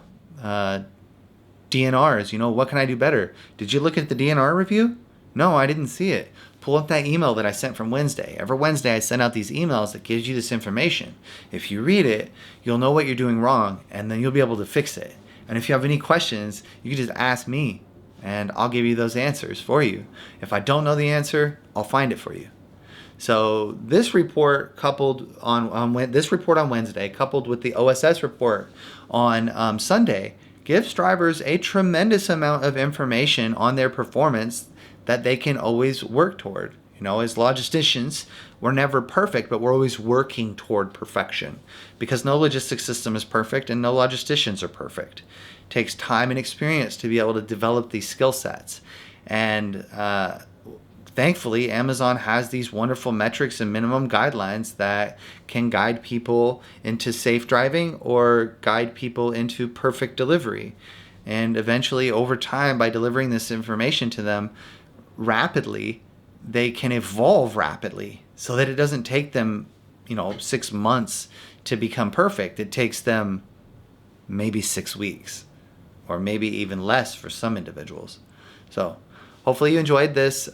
DNRs. What can I do better? Did you look at the DNR review? No, I didn't see it. Pull up that email that I sent from Wednesday. Every Wednesday I send out these emails that gives you this information. If you read it, you'll know what you're doing wrong, and then you'll be able to fix it. And if you have any questions, you can just ask me, and I'll give you those answers for you. If I don't know the answer, I'll find it for you. So this report on Wednesday, coupled with the OSS report on Sunday, gives drivers a tremendous amount of information on their performance that they can always work toward. As logisticians, we're never perfect, but we're always working toward perfection, because no logistics system is perfect and no logisticians are perfect. It takes time and experience to be able to develop these skill sets. And thankfully, Amazon has these wonderful metrics and minimum guidelines that can guide people into safe driving or guide people into perfect delivery. And eventually, over time, by delivering this information to them rapidly, they can evolve rapidly so that it doesn't take them, 6 months to become perfect. It takes them maybe 6 weeks, or maybe even less for some individuals. So hopefully you enjoyed this,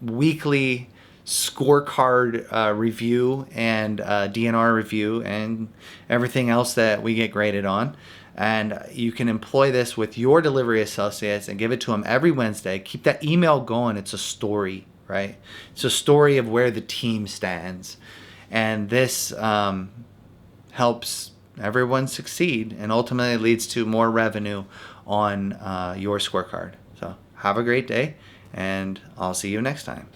weekly scorecard review and DNR review and everything else that we get graded on. And you can employ this with your delivery associates and give it to them every Wednesday. Keep that email going. It's a story, right? It's a story of where the team stands. And this helps everyone succeed and ultimately leads to more revenue on your scorecard. So have a great day, and I'll see you next time.